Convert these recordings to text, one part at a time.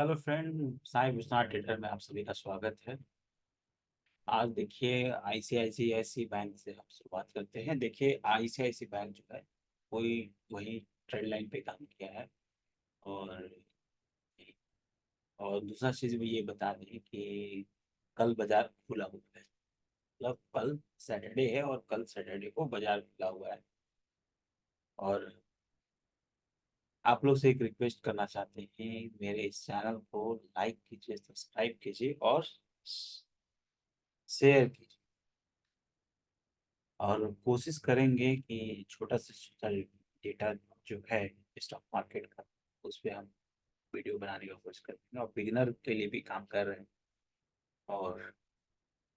Hello friend, Sai Vishwanath trader में आप सभी का स्वागत है। आज देखिए आईसीआईसीआई बैंक से हम शुरुआत करते हैं। देखिए आईसीआईसीआई बैंक जो है कोई वही ट्रेड लाइन पे काम किया है। और दूसरा चीज़ भी ये बता दें कि कल बाजार खुला हुआ है। मतलब कल सैटरडे है और कल सैटरडे को बाजार खुला हुआ है। और आप लोग से एक रिक्वेस्ट करना चाहते हैं, मेरे इस चैनल को लाइक कीजिए, सब्सक्राइब कीजिए और शेयर कीजिए। और कोशिश करेंगे कि छोटा से छोटा डेटा जो है स्टॉक मार्केट का, उस पर हम वीडियो बनाने की कोशिश करेंगे और बिगिनर के लिए भी काम कर रहे हैं।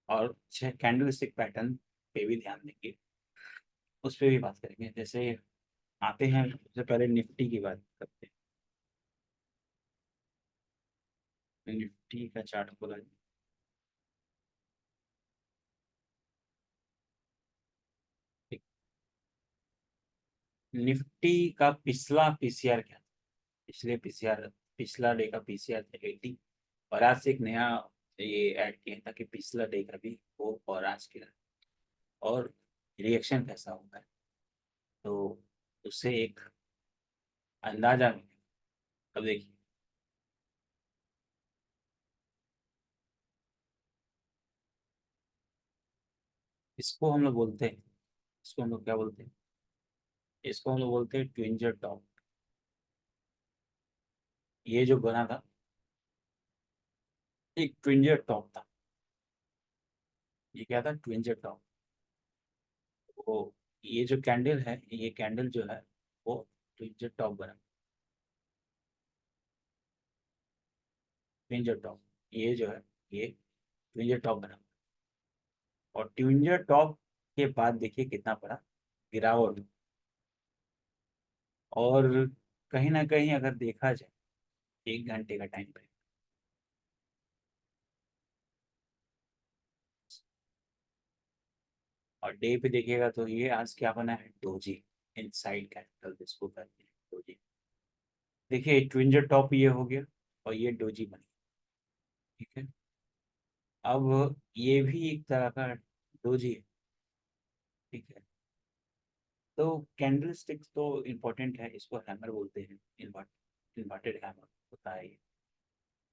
और कैंडल स्टिक पैटर्न पे भी ध्यान देंगे, उस पर भी बात करेंगे। जैसे आते हैं, सबसे पहले निफ्टी की बात करते हैं। निफ्टी का चार्ट खोला है। ठीक। निफ्टी का पिछला पीसीआर क्या था? पिछले पीसीआर, पिछला डे का पीसीआर था 80। और आज से एक नया ये ऐड किया है ताकि पिछला डे का भी हो और आज के और रिएक्शन कैसा होगा, तो उससे एक अंदाजा मिलेगा। अब देखिए, इसको हम लोग बोलते हैं, इसको हम लोग क्या बोलते हैं? इसको हम लोग बोलते हैं ट्विंजर टॉप। ये जो बना था, एक ट्विंजर टॉप था। ये क्या था? ट्विंजर टॉप। वो ये जो कैंडल है, ये कैंडल जो है वो ट्विंजर टॉप बना। ट्विंजर टॉप, ये जो है ये ट्विंजर टॉप बना। और ट्विंजर टॉप के बाद देखिए कितना बड़ा गिरावट। और कहीं ना कहीं अगर देखा जाए 1 घंटे का टाइम फ्रेम, और डे पे देखिएगा तो ये आज क्या बना है? डोजी। इनसाइड कैपिटल जिसको कहते हैं, डोजी। देखिए ट्विंजर टॉप ये हो गया और ये डोजी बनी। ठीक है। अब ये भी एक तरह का डोजी है। ठीक है। तो कैंडल स्टिक्स तो इम्पोर्टेंट है, इसको हैमर बोलते हैं। इन्वर्टेड हैमर होता है ये।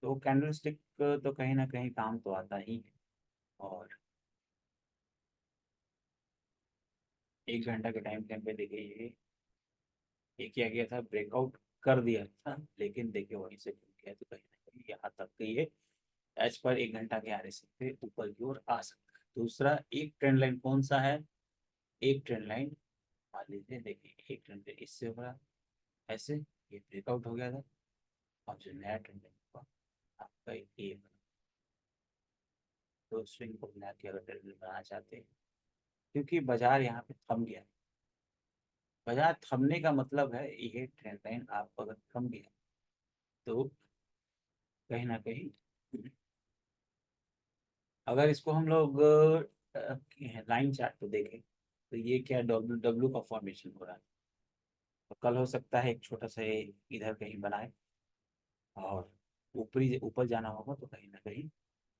तो कैंडल स्टिक तो कहीं ना कहीं काम तो आता ही है। और 1 घंटा के टाइम फ्रेम पे देखिए ये क्या किया था? ब्रेकआउट कर दिया था, लेकिन देखिए वहीं से खुल गया। तो कहीं ना कहीं यहाँ तक कि ये एज पर 1 घंटा के आरएसआई पे ऊपर की ओर आ सकता है। दूसरा एक ट्रेंड लाइन कौन सा है? एक ट्रेंड लाइन मान लीजिए, देखिए एक ट्रेंड लाइन इससे हो रहा ऐसे, ये ब्रेकआउट हो गया था। और जो नया ट्रेंड लाइन हुआ आपका ये बना। तो स्विंग को मिला के अगर ट्रेंड लाइन बनाना चाहते हैं, क्योंकि बाजार यहाँ पे थम गया। बाजार थमने का मतलब है ये ट्रेंड लाइन आप अगर थम गया तो कहीं ना कहीं, अगर इसको हम लोग लाइन चार्ट पे देखें तो ये क्या डब्ल्यू डब्ल्यू का फॉर्मेशन हो रहा है। तो कल हो सकता है एक छोटा सा ये इधर कहीं बनाए और ऊपरी ऊपर जाना होगा तो कहीं ना कहीं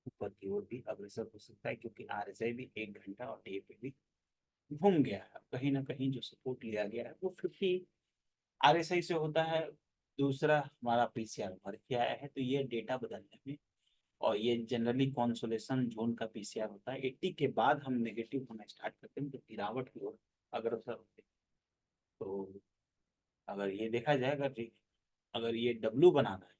ऊपर की ओर भी अग्रसर हो सकता है, क्योंकि आरएसआई भी 1 घंटा और डे पे भी घूम गया है। कहीं ना कहीं जो सपोर्ट लिया गया है वो 50 आरएसआई से होता है। दूसरा हमारा पीसीआर भर के आया है, तो ये डेटा बदलने में, और ये जनरली कॉन्सोलेशन जोन का पीसीआर होता है। 80 के बाद हम नेगेटिव होना स्टार्ट करते हैं, तो गिरावट की ओर अग्रसर होते हैं। तो अगर ये देखा जाए, अगर ये डब्लू बनाना है,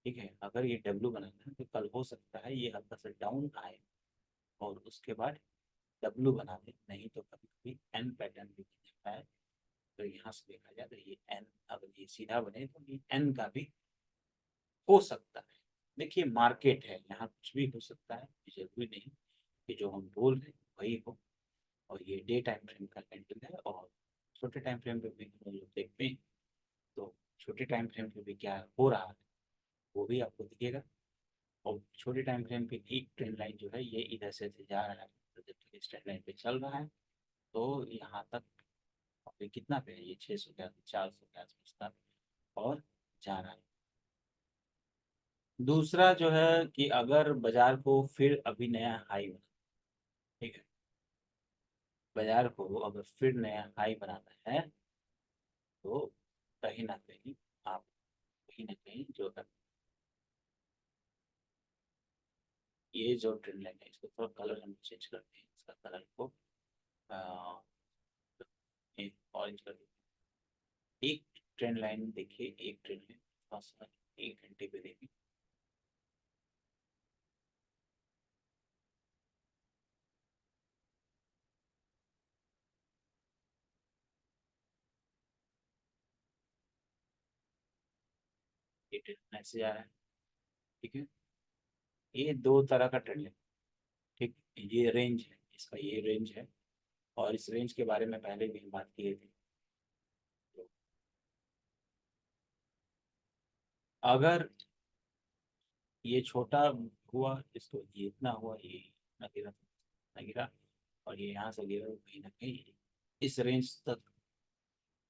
ठीक है, अगर ये डब्लू बनाना है तो कल हो सकता है ये हल्का सा डाउन आए और उसके बाद डब्लू बना दे। नहीं तो कभी कभी एन पैटर्न भी दिखता है। तो यहाँ से देखा जाए तो ये एन, अगर ये सीधा बने तो ये एन का भी हो सकता है। देखिए मार्केट है, यहाँ कुछ भी हो सकता है, जरूरी नहीं कि जो हम बोल रहे हैं वही हो। और ये डे टाइम फ्रेम का कैंडल है, और छोटे टाइम फ्रेम पे भी हम लोग देखते हैं तो छोटे टाइम फ्रेम पे भी क्या हो रहा है वो भी आपको दिखेगा। और छोटे टाइम फ्रेम पे एक ट्रेंड लाइन जो है ये इधर से जा रहा है, तो जब तक इस ट्रेंड लाइन पे चल रहा है तो यहाँ तक अभी कितना पे है? ये 600 के 400 के आसपास तक और जा रहा है। दूसरा जो है कि अगर बाजार को फिर अभी नया हाई बना, ठीक है, बाजार को अगर फिर नया हाई बनाना है तो कहीं ना कहीं आप, कहीं ना कहीं जो है ये जो ट्रेंड लाइन है इसको थोड़ा कलर हम चेंज करते हैं, इसका कलर को ऑरेंज कर देते हैं। एक ट्रेंड लाइन देखिए, एक ट्रेंड लाइन थोड़ा सा 1 घंटे पे देखिए, ये ट्रेंड ऐसे जा रहा है, ठीक है। ये दो तरह का ट्रेंड है, ठीक। ये रेंज है, इसका ये रेंज है, और इस रेंज के बारे में पहले भी हम बात किए थे। तो अगर ये छोटा हुआ, इसको ये इतना हुआ, ये इतना गिरा, इतना गिरा, और ये यहाँ से गिरा, तो कहीं ना कहीं इस रेंज तक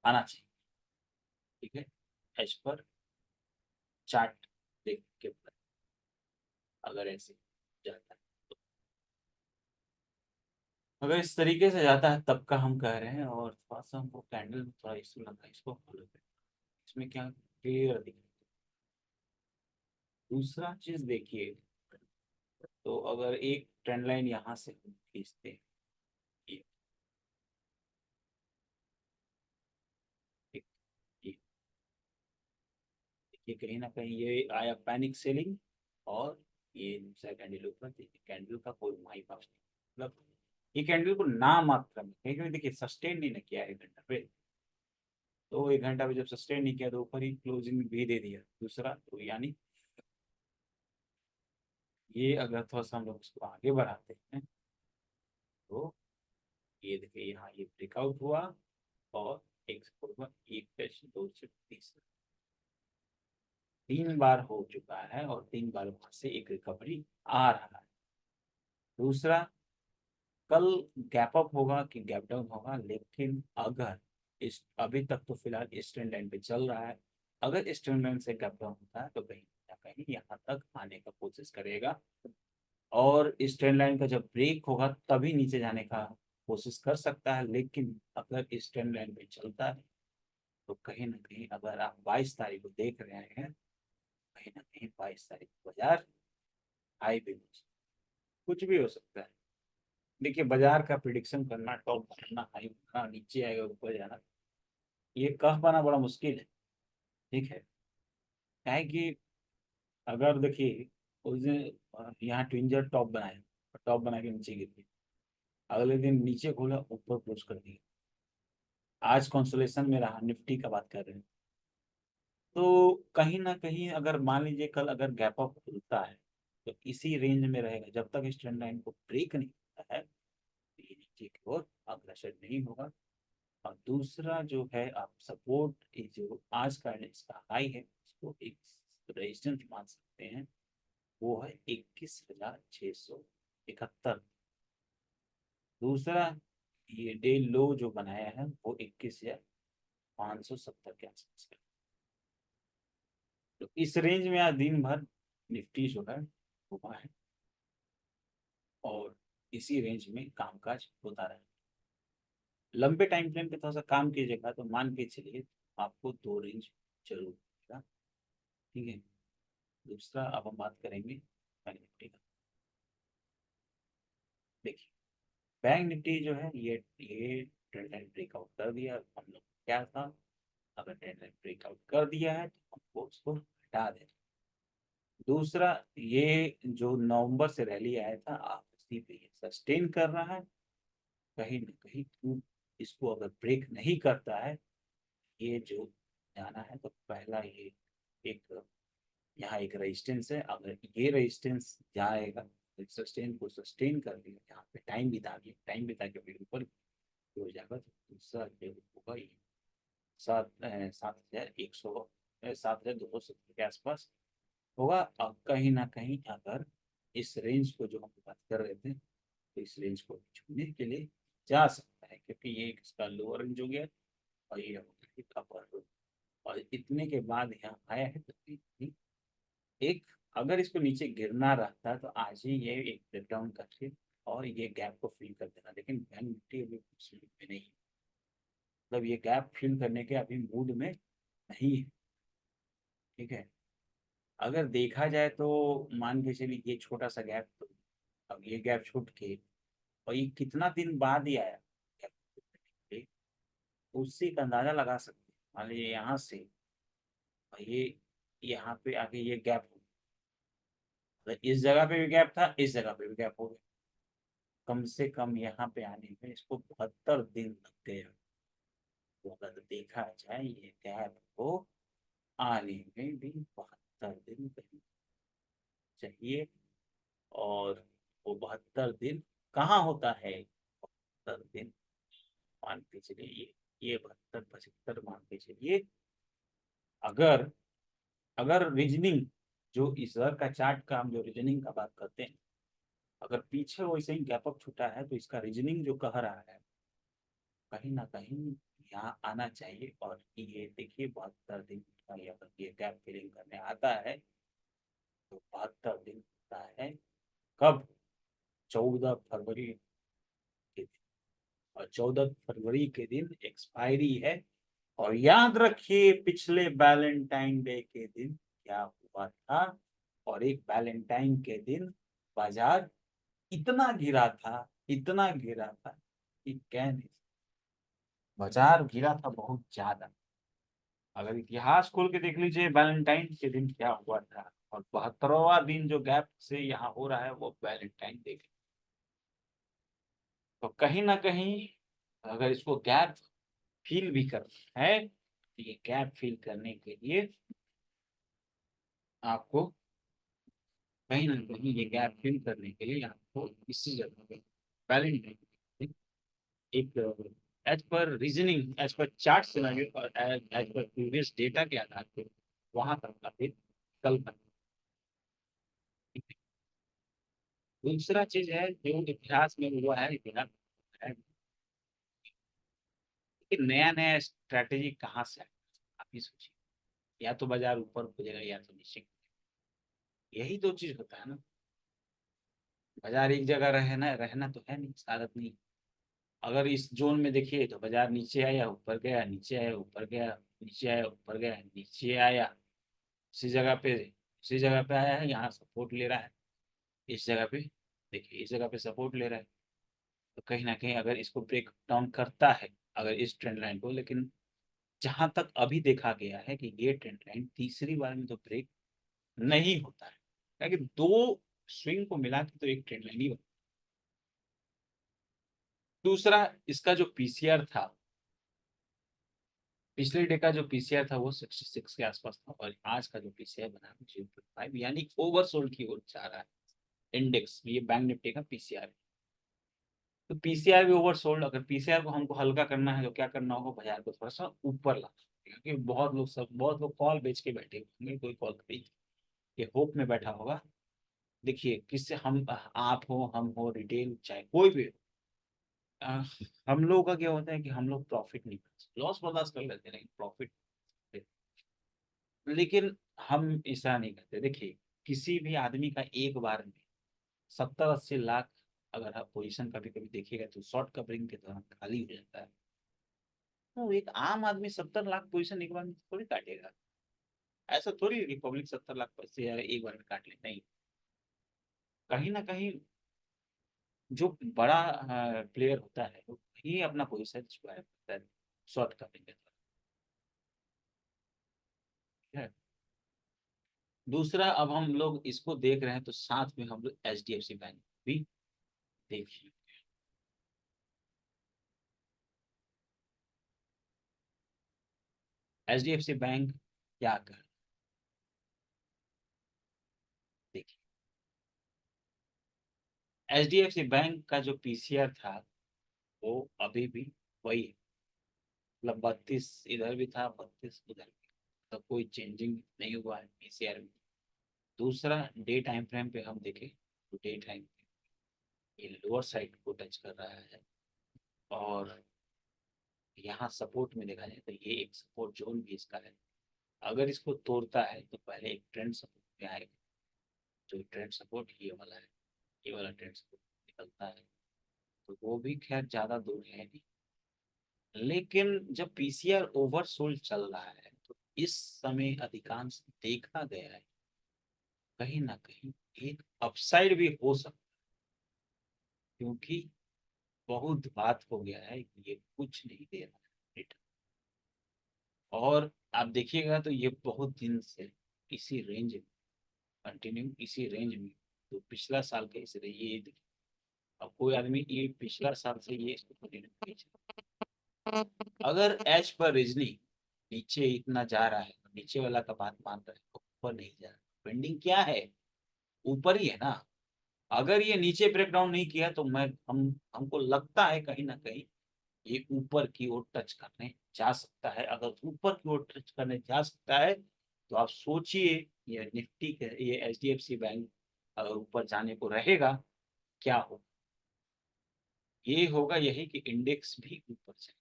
आना चाहिए, ठीक है, एज पर चार्ट देख के ऊपर, अगर ऐसे जाता है तो। अगर इस तरीके से जाता है तब का हम कह रहे हैं, और थोड़ा सा हमको कैंडल में थोड़ा इशू लगा, इसको फॉलो करें, इसमें क्या क्लियर दिख रहा है। दूसरा चीज देखिए, तो अगर एक ट्रेंड लाइन यहाँ से हम खींचते हैं, ये एक, ये देखिए, कहीं ना कहीं ये आया पैनिक सेलिंग, और ये दूसरा कैंडल ऊपर, देखिए कैंडल का कोई माई पास नहीं, मतलब ये कैंडल को ना मात्रा में कहीं कहीं देखिए सस्टेन नहीं ना किया 1 घंटा पे, तो 1 घंटा पे जब सस्टेन नहीं किया तो ऊपर ही क्लोजिंग भी दे दिया दूसरा, तो यानी ये अगर थोड़ा सा हम लोग इसको आगे बढ़ाते हैं तो ये देखिए यहाँ ये ब्रेकआउट हुआ, और एक से हुआ, एक टेस्ट, दो से तीसरा, 3 बार हो चुका है, और 3 बार वहां से एक रिकवरी आ रहा है। दूसरा, कल गैप अप होगा कि गैप डाउन होगा, लेकिन अगर इस अभी तक तो फिलहाल इस ट्रेंड लाइन पे चल रहा है, अगर इस ट्रेंड लाइन से गैप डाउन होता है तो कहीं ना कहीं यहाँ तक आने का कोशिश करेगा, और इस ट्रेंड लाइन का जब ब्रेक होगा तभी नीचे जाने का कोशिश कर सकता है, लेकिन अगर इस ट्रेंड लाइन पे चलता है तो कहीं ना कहीं, अगर आप 22 तारीख को देख रहे हैं, कहीं ना कहीं 22 तारीख को बाजार हाई भी हो सकता है, कुछ भी हो सकता है। देखिए बाजार का प्रिडिक्शन करना, टॉप करना, हाई करना, नीचे आएगा ऊपर जाना, ये कह पाना बड़ा मुश्किल है, ठीक है। क्या है कि अगर देखिए उस दिन यहाँ ट्विंजर टॉप बनाया, टॉप बना के नीचे गिर गया, अगले दिन नीचे खोला, ऊपर क्लोज कर दिया, आज कॉन्सोलेशन में रहा, निफ्टी का बात कर रहे हैं। तो कहीं ना कहीं अगर मान लीजिए कल अगर गैप अप खुलता है तो इसी रेंज में रहेगा, जब तक इस ट्रेंड लाइन को ब्रेक नहीं होता है तो ये नीचे की ओर अग्रसर नहीं होगा। और दूसरा जो है, आप सपोर्ट, ये जो आज का इसका हाई है उसको एक रेजिस्टेंस मान सकते हैं, वो है 21,671। दूसरा, ये डे लो जो बनाया है वो 21,570 के आसपास है। तो इस रेंज में आज दिन भर निफ्टी जो है घुमा है, और इसी रेंज में कामकाज होता रहा। लंबे टाइम फ्रेम पे थोड़ा सा काम कीजिएगा तो मान के चलिए आपको दो रेंज जरूर मिलेगा, ठीक है। दूसरा, अब हम बात करेंगे बैंक निफ्टी का। देखिए बैंक निफ्टी जो है, ये ट्रेंड लाइन ब्रेकआउट कर दिया, हम लोग क्या था, अगर ट्रेंड लाइन ब्रेकआउट कर दिया है तो हमको उसको हटा दें। दूसरा, ये जो नवंबर से रैली आया था, आप उसी पे ये सस्टेन कर रहा है, कहीं ना कहीं इसको अगर ब्रेक नहीं करता है, ये जो जाना है तो पहला ये एक, यहाँ एक रेजिस्टेंस है, अगर ये रेजिस्टेंस जाएगा, सस्टेन को सस्टेन कर दिया, यहाँ पे टाइम बिता के फिर ऊपर हो जाएगा, तो दूसरा जो होगा ये 7,100, 7,270 के आसपास होगा। अब कहीं ना कहीं अगर इस रेंज को जो हम बात कर रहे थे, तो इस रेंज को छूने के लिए जा सकता है, क्योंकि ये इसका लोअर रेंज हो गया, और ये अपर, और इतने के बाद यहाँ आया है तो एक अगर इसको नीचे गिरना रहता तो आज ही ये एक ब्रेकडाउन करके और ये गैप को फिल कर देना, लेकिन बैंक निफ्टी अभी उस मूड में नहीं है। मतलब ये गैप फिल करने के अभी मूड में नहीं है। ठीक है, अगर देखा जाए तो मान के चलिए ये छोटा सा गैप, तो अब ये गैप छूट के और ये कितना दिन बाद ही आया gap छूटने के, तो उससे एक अंदाजा लगा सकते हैं। मान लीजिए यहाँ से और ये यहाँ पे आके ये गैप हो, तो इस जगह पे भी गैप था, इस जगह पे भी गैप हो गया। कम से कम यहाँ पे आने में इसको 72 दिन लग गए। तो अगर देखा जाए ये गैप को आने में भी 72 दिन चाहिए। और वो 72 दिन कहाँ होता है? 72 दिन मान के चलिए, ये 72 75 मान के चलिए। अगर अगर रीजनिंग, जो इस बार का चार्ट का हम जो रीजनिंग का बात करते हैं, अगर पीछे वैसे ही गैप अप छूटा है तो इसका रीजनिंग जो कह रहा है कहीं ना कहीं यहाँ आना चाहिए। और ये देखिए 72 दिन का ये अगर ये गैप फिलिंग करने आता है तो 72 दिन होता है कब? 14 फरवरी के दिन। और 14 फरवरी के दिन एक्सपायरी है। और याद रखिए पिछले वैलेंटाइन डे के दिन क्या हुआ था। और एक वैलेंटाइन के दिन बाजार इतना गिरा था, इतना गिरा था कि कह नहीं सकते। बाजार गिरा था बहुत ज्यादा। अगर इतिहास खोल के देख लीजिए वैलेंटाइन के दिन क्या हुआ था, और 72वां दिन जो गैप से यहाँ हो रहा है वो वैलेंटाइन डे। तो कहीं ना कहीं अगर इसको गैप फील भी करना है तो ये गैप फील करने के लिए आपको कहीं ना कहीं ये गैप फिल करने के लिए आपको इसी जगह पे वैलिड एक as per reasoning, as per chart scenario और एज पर प्रीवियस डेटा के आधार पे वहां तक का फिर कल करना। दूसरा चीज है जो इतिहास में हुआ है, इतिहास है कि नया नया स्ट्रैटेजी कहाँ से आएगा आप ही सोचिए। या तो बाजार ऊपर खुलेगा या तो नीचे, यही दो चीज होता है ना। बाजार एक जगह रहना रहना तो है नहीं, सारत नहीं। अगर इस जोन में देखिए तो बाजार नीचे आया ऊपर गया, नीचे आया ऊपर गया, नीचे आया ऊपर गया, नीचे आया, उसी जगह पे आया है, यहाँ सपोर्ट ले रहा है। इस जगह पे देखिए, इस जगह पे सपोर्ट ले रहा है। तो कहीं ना कहीं अगर इसको ब्रेक डाउन करता है, अगर इस ट्रेंड लाइन को, लेकिन जहां तक अभी देखा गया है कि ये ट्रेंड लाइन तीसरी बार में तो ब्रेक नहीं होता है, क्योंकि दो स्विंग को मिला के तो एक ट्रेंड लाइन ही बनता है। दूसरा, इसका जो पीसीआर था, पिछले डे का जो पीसीआर था वो 66 के आसपास था, और आज का जो पीसीआर बना है 0.5, यानी ओवरसोल्ड की ओर जा रहा है इंडेक्स। ये बैंक निफ्टी का पीसीआर है। तो पीसीआर भी ओवरसोल्ड, अगर पीसीआर को हमको हल्का करना है तो क्या करना होगा? बाजार को थोड़ा सा ऊपर लाना होगा, क्योंकि बहुत लोग कॉल बेच के बैठे होंगे, कोई कॉल खरीद के होप में बैठा होगा। देखिए किससे हम, आप हो, हम हो, रिटेल चाहे कोई भी हो, अ, हम लोगों का क्या होता है कि हम लोग प्रॉफिट नहीं करते, लॉस बर्दाश्त कर लेते हैं लेकिन प्रॉफिट। लेकिन हम ऐसा नहीं करते। देखिए किसी भी आदमी का एक बार में 70 80 लाख अगर आप पोजीशन कभी कभी देखिएगा तो शॉर्ट कवरिंग के दौरान खाली हो जाता है। तो एक आम आदमी 70 लाख पोजीशन एक बार में थोड़ी काटेगा। ऐसा थोड़ी है कि पब्लिक 70 लाख पैसे एक बार में काट ले, नहीं। कहीं ना कहीं जो बड़ा प्लेयर होता है वो ही अपना पोजीशन स्क्वायर करता है शॉर्ट कवरिंग के दौरान। ठीक है। दूसरा, अब हम लोग इसको देख रहे हैं तो साथ में हम लोग एचडीएफसी बैंक भी देखिए। एचडीएफसी बैंक क्या कर, देखिए एचडीएफसी बैंक का जो पीसीआर था वो अभी भी वही है। मतलब 32 इधर भी था, 32 उधर भी, तो कोई चेंजिंग नहीं हुआ है पीसीआर में। दूसरा, डे टाइम फ्रेम पे हम देखें तो डे टाइम ये लोअर साइड को टच कर रहा है। और यहाँ सपोर्ट में देखा जाए तो ये एक सपोर्ट जोन भी इसका है। अगर इसको तोड़ता है तो पहले एक ट्रेंड सपोर्ट में आएगा, जो ट्रेंड सपोर्ट ये वाला है, ये वाला ट्रेंड सपोर्ट निकलता है, तो वो भी खैर ज्यादा दूर है नहीं। लेकिन जब पीसीआर ओवरसोल्ड चल रहा है तो इस समय अधिकांश देखा गया है कहीं ना कहीं एक अपसाइड भी हो सकता है, क्योंकि बहुत बात हो गया है कि ये कुछ नहीं दे रहा है रिटर्न। और आप देखिएगा तो ये बहुत दिन से इसी रेंज में, कंटिन्यू इसी रेंज में, तो पिछला साल के इस ये देखिए, अब कोई आदमी ये पिछला साल से ये इसको कंटिन्यू कीजिए। अगर एज पर रीजनिंग नीचे इतना जा रहा है, नीचे वाला का बात मान रहा है, तो ऊपर नहीं जा रहा, पेंडिंग क्या है, ऊपर ही है ना। अगर ये नीचे ब्रेक डाउन नहीं किया तो मैं हम हमको लगता है कहीं ना कहीं ये ऊपर की ओर टच करने जा सकता है। अगर ऊपर की ओर टच करने जा सकता है तो आप सोचिए, ये निफ्टी के, ये एचडीएफसी बैंक अगर ऊपर जाने को रहेगा, क्या हो, ये होगा यही कि इंडेक्स भी ऊपर जाए।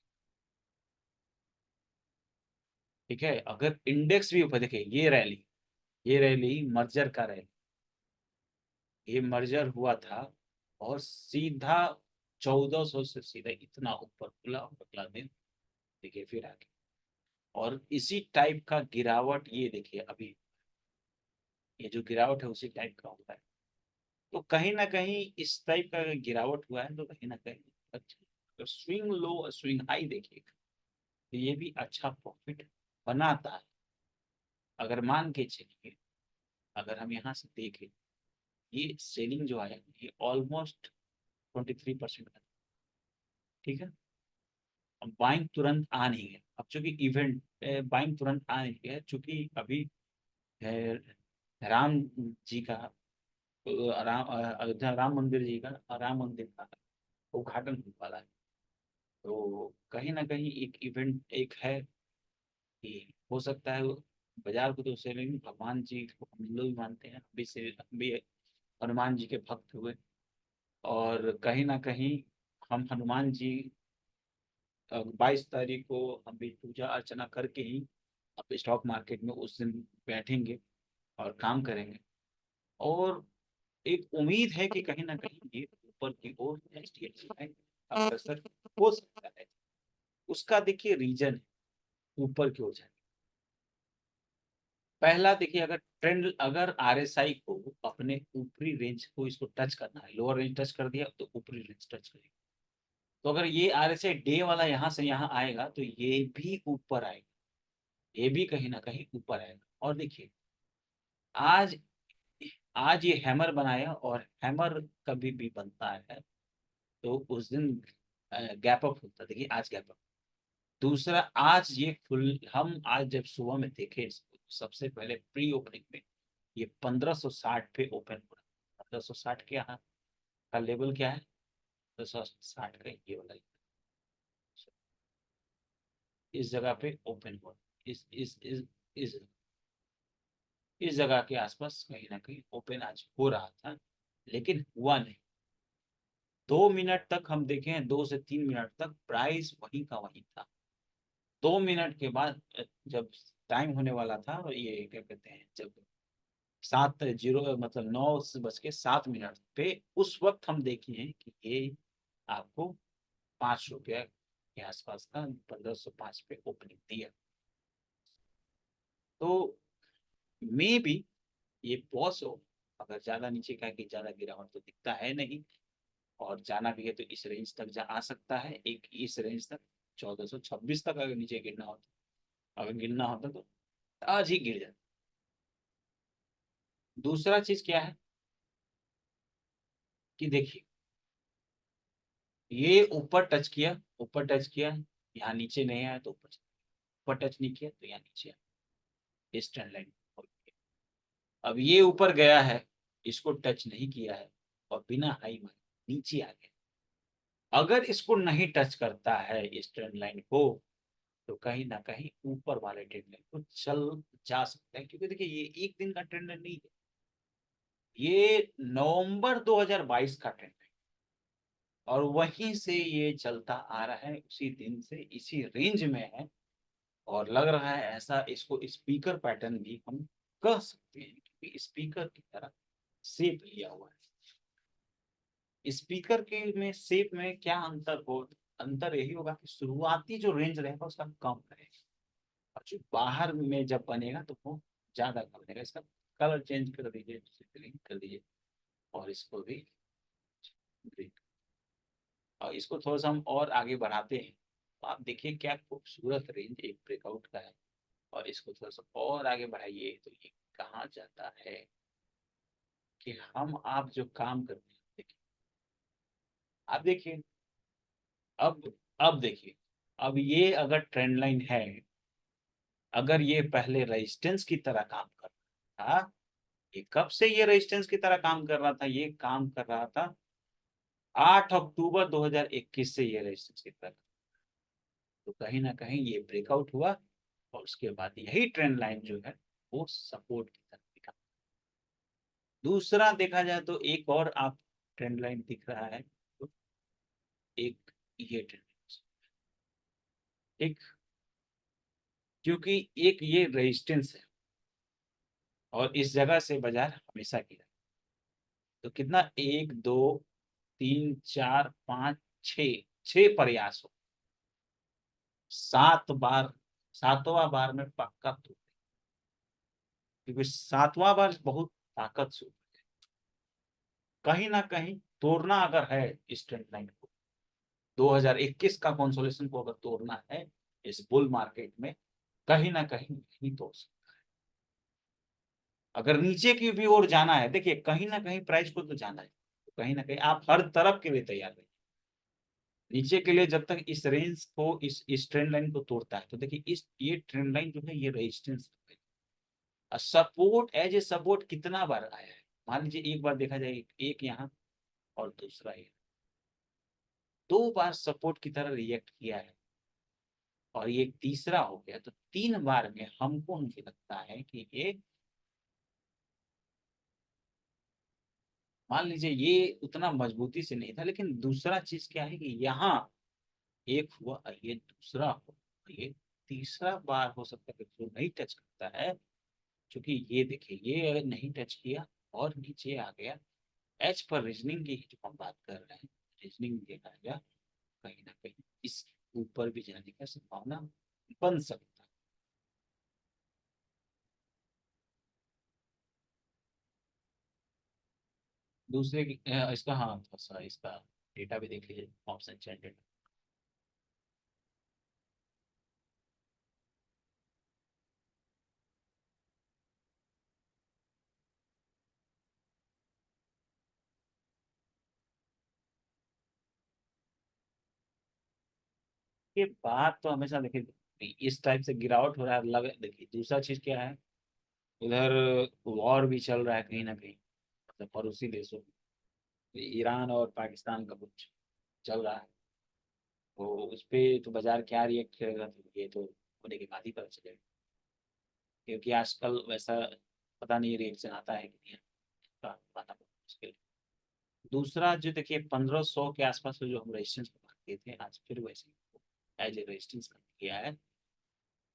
ठीक है, अगर इंडेक्स भी ऊपर, देखिए ये रैली मर्जर का रैली, ये मर्जर हुआ था और सीधा 1400 से सीधा इतना ऊपर खुला और अगला दिन देखिए फिर आगे, और इसी टाइप का गिरावट ये देखिए अभी, ये जो गिरावट है उसी टाइप का होता है। तो कहीं ना कहीं इस टाइप का अगर गिरावट हुआ है तो कहीं ना कहीं अच्छा, स्विंग लो स्विंग हाई देखिएगा तो ये भी अच्छा प्रॉफिट बनाता है। अगर मान के चलिए, अगर हम यहाँ से देखें, ये सेलिंग जो है ये ऑलमोस्ट 23%। ठीक है, अब बाइंग तुरंत आ नहीं है, अब चूंकि इवेंट बाइंग तुरंत आ नहीं है, चूंकि अभी अ, राम जी का अयोध्या राम मंदिर का उद्घाटन होने वाला है। तो कहीं ना कहीं एक इवेंट एक है कि हो सकता है बाजार को तो सेलिंग, भगवान जी को हम लोग भी मानते हैं, अभी से हम भी हनुमान जी के भक्त हुए, और कहीं ना कहीं हम हनुमान जी 22 तारीख को हम भी पूजा अर्चना करके ही अब स्टॉक मार्केट में उस दिन बैठेंगे और काम करेंगे। और एक उम्मीद है कि कहीं ना कहीं ये ऊपर की ओर एचडीएफसी बैंक अग्रसर हो सकता है। उसका देखिए रीजन ऊपर की ओर जाए, पहला देखिए, अगर ट्रेंड, अगर आरएसआई को अपने ऊपरी रेंज को इसको टच करना है, लोअर रेंज टच कर दिया तो ऊपरी रेंज टच करेगा। तो अगर ये आरएसआई डे वाला यहाँ से यहाँ आएगा तो ये भी ऊपर आएगा, ये भी कहीं ना कहीं ऊपर आएगा। और देखिए आज आज ये हैमर बनाया, और हैमर कभी भी बनता है तो उस दिन गैप अप होता है, देखिए आज गैप अप। दूसरा, आज ये फुल, हम आज जब सुबह में देखे इसको, सबसे पहले प्री ओपनिंग में ये 1560 पे ओपन हुआ। 1560 के यहाँ का लेवल क्या है, 1560 का ये वाला, इस जगह पे ओपन हुआ, इस इस जगह के आसपास कहीं ना कहीं ओपन आज हो रहा था, लेकिन हुआ नहीं। 2 मिनट तक हम देखें, 2 से 3 मिनट तक प्राइस वहीं का वहीं था। 2 मिनट के बाद जब टाइम होने वाला था, और ये क्या कहते हैं, जब 7:00 मतलब 9:07 पे, उस वक्त हम देखे हैं कि ये आपको 5 रुपया के आसपास का 1505 पे ओपनिंग दिया। तो मे भी ये पॉस हो, अगर ज्यादा नीचे का कि ज्यादा गिरावट तो दिखता है नहीं, और जाना भी है तो इस रेंज तक जा आ सकता है, एक इस रेंज तक 1426 तक अगर नीचे गिरना होता, अगर गिरना होता तो आज ही गिर जाता। दूसरा चीज क्या है कि देखिए, ये ऊपर टच किया, यहाँ नीचे नहीं आया तो ऊपर टच नहीं किया तो यहाँ नीचे आया, इस ट्रेंड लाइन। अब ये ऊपर गया है, इसको टच नहीं किया है, और बिना हाई मारे नीचे आ गया। अगर इसको नहीं टच करता है इस ट्रेंड लाइन को, तो कहीं ना कहीं ऊपर वाले ट्रेंड लाइन को चल जा सकता है, क्योंकि देखिए ये एक दिन का ट्रेंड नहीं है, ये नवंबर 2022 का ट्रेंड है, और वहीं से ये चलता आ रहा है, उसी दिन से इसी रेंज में है। और लग रहा है ऐसा, इसको स्पीकर पैटर्न भी हम कह सकते हैं, क्योंकि स्पीकर की तरह शेप लिया हुआ है। स्पीकर के में शेप में क्या अंतर हो, अंतर यही होगा कि शुरुआती जो रेंज रहेगा उसका कम रहेगा, और जो बाहर में जब बनेगा तो वो ज्यादा कम रहेगा। इसका कलर चेंज कर दीजिए, ग्रीन कर दीजिए, और इसको भी ग्रीन, और इसको थोड़ा सा हम और आगे बढ़ाते हैं, तो आप देखिए क्या खूबसूरत रेंज एक ब्रेकआउट का है। और इसको थोड़ा सा और आगे बढ़ाइए तो ये कहाँ जाता है कि हम आप जो काम करते हैं, देखिए आप देखिए, अब देखिए, अब ये अगर ट्रेंड लाइन है, अगर ये पहले रेजिस्टेंस की तरह काम कर रहा था, ये कब से ये रेजिस्टेंस की तरह काम कर रहा था, ये काम कर रहा था 8 अक्टूबर 2021 से ये रेजिस्टेंस की तरह। तो कहीं ना कहीं ये ब्रेकआउट हुआ, और उसके बाद यही ट्रेंड लाइन जो है वो सपोर्ट की तरफ दिखा। दूसरा देखा जाए तो एक और आप ट्रेंड लाइन दिख रहा है, तो एक ये ट्रेंड, एक, क्योंकि एक ये रेजिस्टेंस है और इस जगह से बाजार हमेशा गिरा। तो कितना, एक दो तीन चार पाँच छ, छह प्रयास हो, 7 बार, 7वां बार में पक्का तो, क्योंकि 7वां बार बहुत ताकत से कहीं ना कहीं तोड़ना अगर है इस ट्रेंड लाइन को, 2021 का कंसोलिडेशन को अगर तोड़ना है इस बुल मार्केट में, कहीं ना कहीं नहीं तोड़ सकता। अगर नीचे की भी ओर जाना है, देखिए कहीं ना कहीं प्राइस को तो जाना है, तो कहीं ना कहीं आप हर तरफ के लिए तैयार रहिए। नीचे के लिए जब तक इस रेंज को, इस ट्रेंड लाइन को तोड़ता है, तो देखिए इस ये ट्रेंड लाइन जो है ये रेजिस्टेंस है। सपोर्ट एज ए सपोर्ट कितना बार आया है, मान लीजिए एक बार देखा जाए, एक यहाँ और दूसरा ये, 2 बार सपोर्ट की तरह रिएक्ट किया है, और ये तीसरा हो गया, तो 3 बार में हमको मुझे लगता है कि ये, मान लीजिए ये उतना मजबूती से नहीं था, लेकिन दूसरा चीज क्या है कि यहाँ एक हुआ, ये दूसरा हो, ये तीसरा बार हो सकता है कि जो नहीं टच करता है, क्योंकि ये देखिए ये अगर नहीं टच किया और नीचे आ गया, एच पर रीजनिंग की जो हम बात कर रहे हैं, रीजनिंग देखा गया, कहीं ना कहीं इस ऊपर भी जाने का संभावना बन सकता है। दूसरे इसका, हाँ थोड़ा सा इसका डेटा भी देख लीजिए, ऑप्शन चेन डेटा। ये बात तो हमेशा देखिए, इस टाइप से गिरावट हो रहा है, लग देखिए दूसरा चीज क्या है, उधर वॉर भी चल रहा है कहीं ना कहीं, मतलब पड़ोसी देशों में ईरान और पाकिस्तान का कुछ चल रहा है, तो उस पे तो बाजार क्या रिएक्ट करेगा, तो ये तो होने के बाद ही पता चलेगा, क्योंकि आजकल वैसा पता नहीं रिएक्शन आता है कि नहीं आता, बताना बहुत मुश्किल है। दूसरा जो देखिए 1500 के आसपास जो हम रेजिस्टेंस को बात किए थे, आज फिर वैसे एज ए रेजिस्टेंस किया है,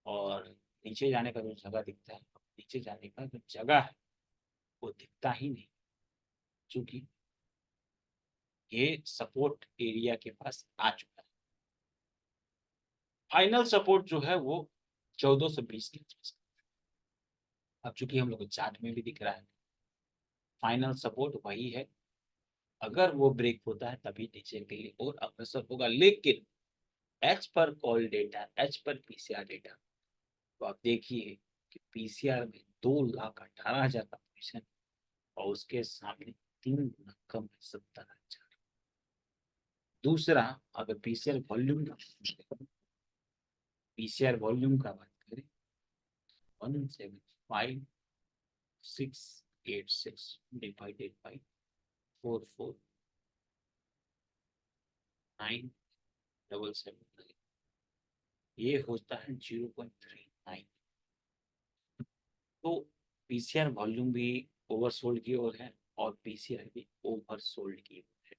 और नीचे जाने का जो जगह दिखता है, नीचे जाने का जो जगह है वो दिखता ही नहीं, क्योंकि ये सपोर्ट एरिया के पास आ चुका है। फाइनल सपोर्ट जो है वो 1420 के आसपास। अब चूंकि हम लोग को चार्ट में भी दिख रहा है, फाइनल सपोर्ट वही है, अगर वो ब्रेक होता है तभी नीचे के लिए और अग्रसर होगा, लेकिन एच पर कॉल डेटा, एच पर पीसीआर डेटा, तो आप देखिए कि पीसीआर में 2,18,000 का पोजिशन, और उसके सामने 3 गुना कम है, 70,000। दूसरा, अगर पीसीआर वॉल्यूम का बात करें, 175,686 डिवाइडेड बाई 44,9,779, ये होता है 0.39। तो पीसीआर वॉल्यूम भी ओवरसोल्ड की ओर है, और पीसीआर भी ओवरसोल्ड की ओर है।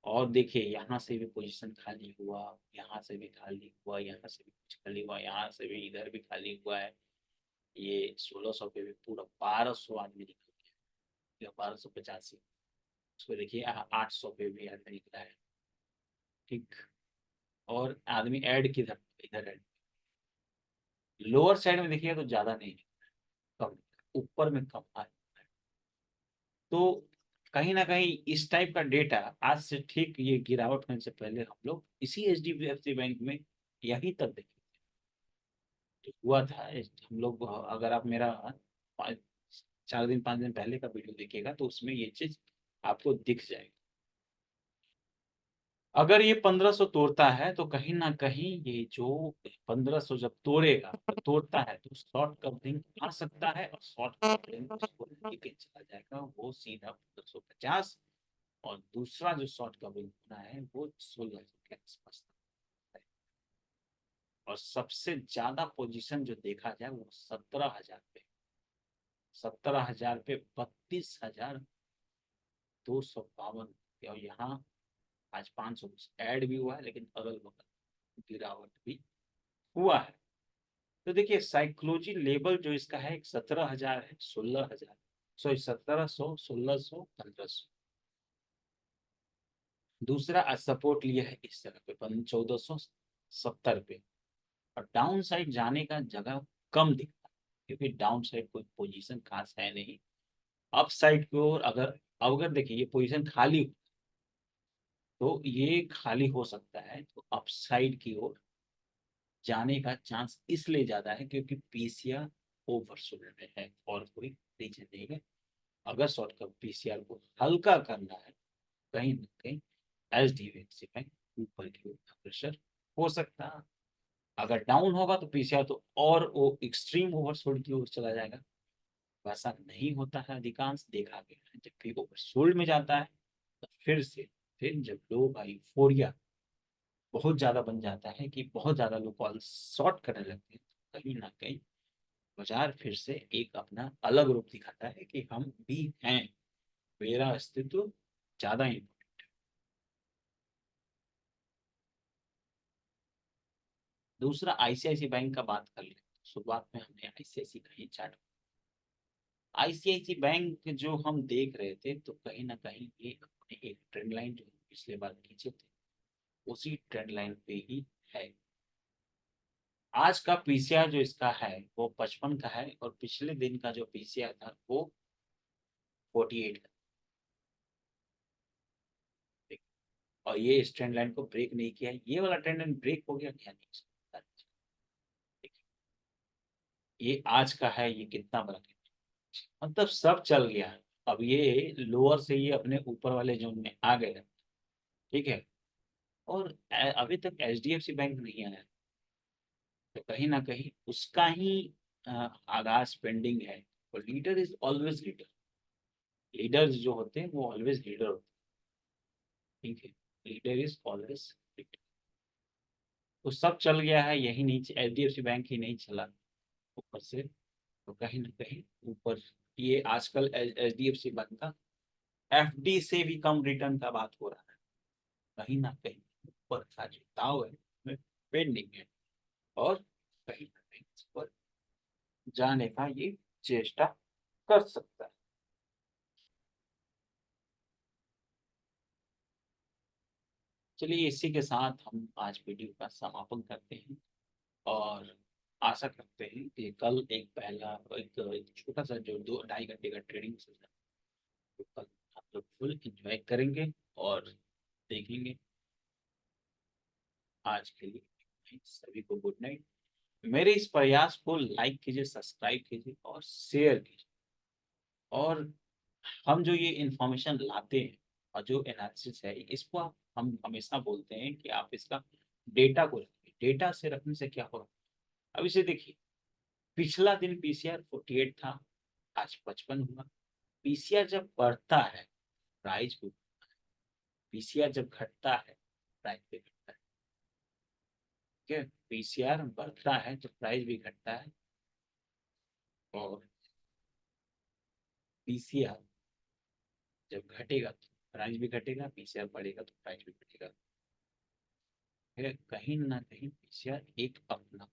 और देखिए यहाँ से भी पोजीशन खाली हुआ, यहाँ से भी खाली हुआ, यहाँ से भी कुछ खाली हुआ, यहाँ से भी, इधर भी खाली हुआ है। ये 1600 पे भी पूरा 1200 आदमी निकल गया, या 1285, उसको देखिए 800 पे भी आदमी निकला है। ठीक। और आदमी ऐड किधर, इधर ऐड, लोअर साइड में देखिएगा तो ज्यादा नहीं, कम, ऊपर में कम आया। तो कहीं ना कहीं इस टाइप का डेटा आज से ठीक ये गिरावट होने से पहले हम लोग इसी HDFC बैंक में यहीं तक देखे तो हुआ था। हम लोग, अगर आप मेरा 4 दिन 5 दिन पहले का वीडियो देखिएगा तो उसमें ये चीज आपको दिख जाएगी। अगर ये 1500 तोड़ता है तो कहीं ना कहीं ये जो 1500 जब तोड़ेगा तो तोड़ता है तो शॉर्ट कवरिंग आ सकता है, और शॉर्ट कवरिंग उसको लेके चला जाएगा वो सीधा 1550। और दूसरा जो शॉर्ट कवरिंग होना है वो 1600 के आसपास है। और सबसे ज्यादा पोजीशन जो देखा जाए वो 17,000 पे, 17,000 पे 32,252। और यहाँ आज 500 ऐड भी हुआ है, लेकिन अगल बगल गिरावट भी हुआ है। तो देखिए साइकोलॉजी लेवल जो इसका है 17,000 है, 16,000, सॉरी 1700, 1600, 1500। दूसरा सपोर्ट लिया है इस जगह पे 1470 पे। और डाउन साइड जाने का जगह कम दिखता है, क्योंकि डाउन साइड कोई पोजीशन खास है नहीं। अप साइड की ओर अगर, अगर देखिए ये पोजीशन खाली हो, तो ये खाली हो सकता है, तो अप साइड की ओर जाने का चांस इसलिए ज्यादा है क्योंकि पीसीआर ओवरसोल्ड में है, और कोई रीजन नहीं है। अगर शॉर्ट का पीसीआर को हल्का करना है, कहीं ना कहीं HDFC बैंक ऊपर की ओर प्रेशर हो सकता है। अगर डाउन होगा तो पीसीआर तो और वो एक्सट्रीम ओवरसोल्ड की ओर चला जाएगा। वैसा नहीं होता है, अधिकांश देखा गया है जब भी ओवरसोल्ड में जाता है तो फिर से, फिर जब लो का यूफोरिया बहुत ज्यादा बन जाता है कि बहुत ज्यादा लोग कॉल शॉर्ट करने लगते हैं, तो कहीं ना कहीं बाजार फिर से एक अपना अलग रूप दिखाता है कि हम भी हैं, मेरा अस्तित्व ज्यादा ही। दूसरा ICICI बैंक का बात कर ले। शुरुआत में हमने ICICI का ही चार्ट, ICICI बैंक जो हम देख रहे थे तो कहीं ना कहीं ये अपने एक ट्रेंड लाइन जो पिछले बार खींचे थे उसी ट्रेंड लाइन पे ही है। आज का पीसीआर जो इसका है वो 55 का है, और पिछले दिन का जो पीसीआर था वो 48 का। और ये इस ट्रेंड लाइन को ब्रेक नहीं किया, ये वाला ट्रेंड लाइन ब्रेक हो गया क्या, नहीं सकता। ये आज का है, ये कितना बड़ा है? मतलब सब चल गया है। अब ये लोअर से ये अपने ऊपर वाले जोन में आ गए। ठीक है। और अभी तक HDFC बैंक नहीं आया, तो कहीं ना कहीं उसका ही आगाज पेंडिंग है। और leader is always leader, leaders जो होते हैं वो ऑलवेज लीडर होते हैं। ठीक है। Leader is always leader. तो सब चल गया है, यही नहीं, HDFC बैंक ही नहीं चला ऊपर से। तो कहीं ना कहीं ऊपर ये आजकल HDFC बैंक का FD से भी कम रिटर्न का बात हो रहा है। कहीं ना कहीं ऊपर का जो दाव है उसमें पेंडिंग है, और कहीं ना कहीं इस पर जाने का ये चेष्टा कर सकता है। चलिए इसी के साथ हम आज वीडियो का समापन करते हैं, और आशा करते हैं कि कल एक पहला एक छोटा सा जो 2 ढाई घंटे का ट्रेनिंग सेशन, तो कल हम लोग फुल एंजॉय करेंगे और देखेंगे। आज के लिए सभी को गुड नाइट। मेरे इस प्रयास को लाइक कीजिए, सब्सक्राइब कीजिए और शेयर कीजिए। और हम जो ये इंफॉर्मेशन लाते हैं और जो एनालिसिस है इसको हम हमेशा बोलते हैं कि आप इसका डेटा को रखिए। डेटा से रखने से क्या होगा, अब इसे देखिए, पिछला दिन पीसीआर 48 था, आज 55 हुआ। पीसीआर जब बढ़ता है प्राइस भी, पीसीआर जब घटता है प्राइस भी घटता है। ठीक है। पीसीआर बढ़ता है तो प्राइस भी घटता है, और पीसीआर जब घटेगा तो प्राइस भी घटेगा, पीसीआर बढ़ेगा तो प्राइस भी घटेगा। है कहीं ना कहीं पीसीआर एक अपना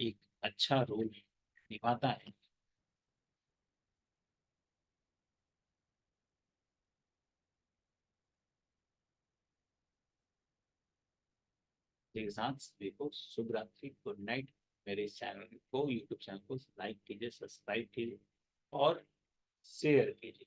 एक अच्छा रोल निभाता है। इसी के साथ सभी को शुभ रात्रि, गुड नाइट। मेरे इस चैनल को, यूट्यूब चैनल को लाइक कीजिए, सब्सक्राइब कीजिए और शेयर कीजिए।